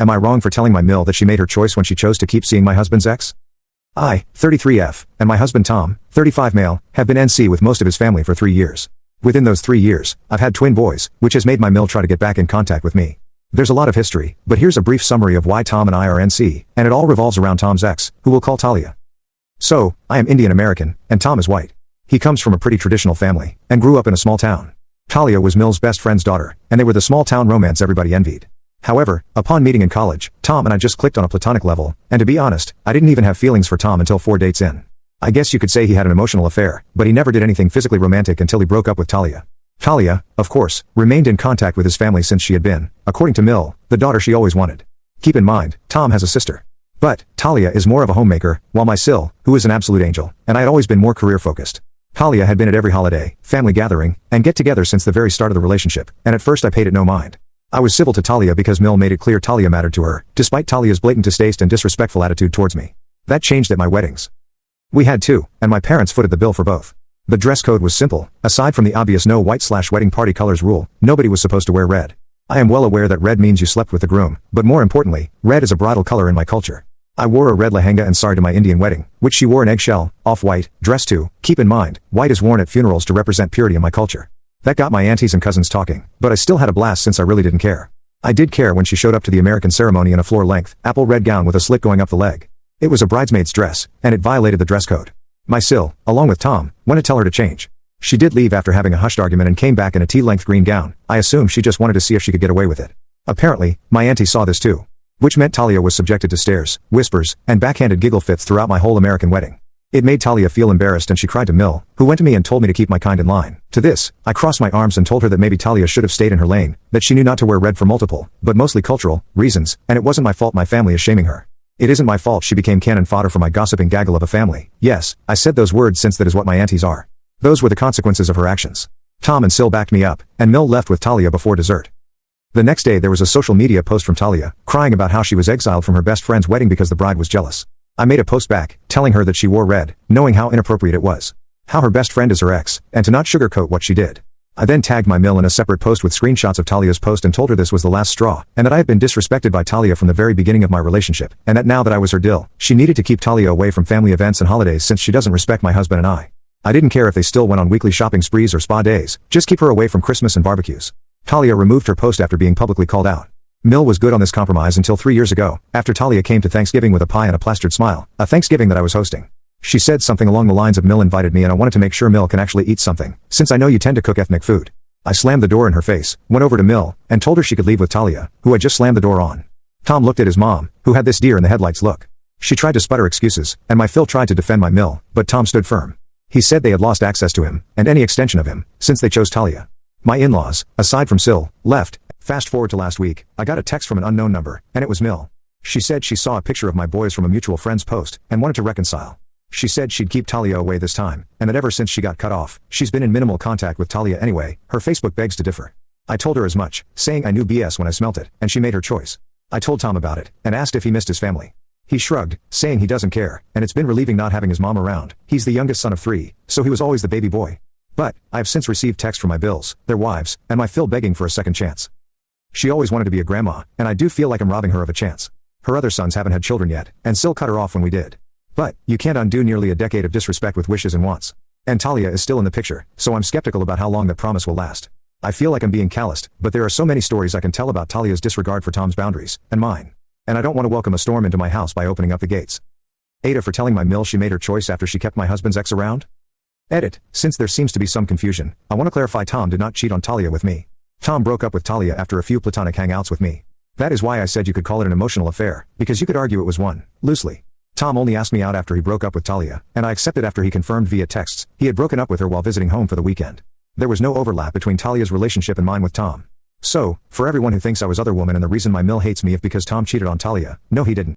Am I wrong for telling my Mill that she made her choice when she chose to keep seeing my husband's ex? I, 33F, and my husband Tom, 35 male, have been NC with most of his family for 3 years. Within those 3 years, I've had twin boys, which has made my Mill try to get back in contact with me. There's a lot of history, but here's a brief summary of why Tom and I are NC, and it all revolves around Tom's ex, who we'll call Talia. So, I am Indian American, and Tom is white. He comes from a pretty traditional family, and grew up in a small town. Talia was Mill's best friend's daughter, and they were the small town romance everybody envied. However, upon meeting in college, Tom and I just clicked on a platonic level, and to be honest, I didn't even have feelings for Tom until 4 dates in. I guess you could say he had an emotional affair, but he never did anything physically romantic until he broke up with Talia. Talia, of course, remained in contact with his family since she had been, according to Mill, the daughter she always wanted. Keep in mind, Tom has a sister. But, Talia is more of a homemaker, while my Sil, who is an absolute angel, and I had always been more career-focused. Talia had been at every holiday, family gathering, and get-together since the very start of the relationship, and at first I paid it no mind. I was civil to Talia because Mill made it clear Talia mattered to her, despite Talia's blatant distaste and disrespectful attitude towards me. That changed at my weddings. We had two, and my parents footed the bill for both. The dress code was simple, aside from the obvious no white/wedding party colors rule, nobody was supposed to wear red. I am well aware that red means you slept with the groom, but more importantly, red is a bridal color in my culture. I wore a red lehenga and sari to my Indian wedding, which she wore an eggshell, off-white, dress too. Keep in mind, white is worn at funerals to represent purity in my culture. That got my aunties and cousins talking, but I still had a blast since I really didn't care. I did care when she showed up to the American ceremony in a floor-length, apple red gown with a slit going up the leg. It was a bridesmaid's dress, and it violated the dress code. My Sil, along with Tom, went to tell her to change. She did leave after having a hushed argument and came back in a tea-length green gown. I assume she just wanted to see if she could get away with it. Apparently, my auntie saw this too. Which meant Talia was subjected to stares, whispers, and backhanded giggle fits throughout my whole American wedding. It made Talia feel embarrassed and she cried to Mill, who went to me and told me to keep my kind in line. To this, I crossed my arms and told her that maybe Talia should have stayed in her lane, that she knew not to wear red for multiple, but mostly cultural, reasons, and it wasn't my fault my family is shaming her. It isn't my fault she became cannon fodder for my gossiping gaggle of a family. Yes, I said those words since that is what my aunties are. Those were the consequences of her actions. Tom and Sil backed me up, and Mill left with Talia before dessert. The next day there was a social media post from Talia, crying about how she was exiled from her best friend's wedding because the bride was jealous. I made a post back, telling her that she wore red, knowing how inappropriate it was. How her best friend is her ex, and to not sugarcoat what she did. I then tagged my Mill in a separate post with screenshots of Talia's post and told her this was the last straw, and that I had been disrespected by Talia from the very beginning of my relationship, and that now that I was her dill, she needed to keep Talia away from family events and holidays since she doesn't respect my husband and I. I didn't care if they still went on weekly shopping sprees or spa days, just keep her away from Christmas and barbecues. Talia removed her post after being publicly called out. Mill was good on this compromise until 3 years ago, after Talia came to Thanksgiving with a pie and a plastered smile, a Thanksgiving that I was hosting. She said something along the lines of Mill invited me and I wanted to make sure Mill can actually eat something, since I know you tend to cook ethnic food. I slammed the door in her face, went over to Mill, and told her she could leave with Talia, who had just slammed the door on. Tom looked at his mom, who had this deer in the headlights look. She tried to sputter excuses, and my Phil tried to defend my Mill, but Tom stood firm. He said they had lost access to him, and any extension of him, since they chose Talia. My in-laws, aside from Sil, left. Fast forward to last week, I got a text from an unknown number, and it was Mill. She said she saw a picture of my boys from a mutual friend's post, and wanted to reconcile. She said she'd keep Talia away this time, and that ever since she got cut off, she's been in minimal contact with Talia anyway. Her Facebook begs to differ. I told her as much, saying I knew BS when I smelt it, and she made her choice. I told Tom about it, and asked if he missed his family. He shrugged, saying he doesn't care, and it's been relieving not having his mom around. He's the youngest son of 3, so he was always the baby boy. But, I have since received texts from my Bills, their wives, and my Phil begging for a second chance. She always wanted to be a grandma, and I do feel like I'm robbing her of a chance. Her other sons haven't had children yet, and Sil cut her off when we did. But, you can't undo nearly a decade of disrespect with wishes and wants. And Talia is still in the picture, so I'm skeptical about how long that promise will last. I feel like I'm being calloused, but there are so many stories I can tell about Talia's disregard for Tom's boundaries, and mine. And I don't want to welcome a storm into my house by opening up the gates. AITA for telling my Mill she made her choice after she kept my husband's ex around? Edit, since there seems to be some confusion, I want to clarify Tom did not cheat on Talia with me. Tom broke up with Talia after a few platonic hangouts with me. That is why I said you could call it an emotional affair, because you could argue it was one, loosely. Tom only asked me out after he broke up with Talia, and I accepted after he confirmed via texts he had broken up with her while visiting home for the weekend. There was no overlap between Talia's relationship and mine with Tom. So, for everyone who thinks I was other woman and the reason my Mill hates me if because Tom cheated on Talia, no he didn't.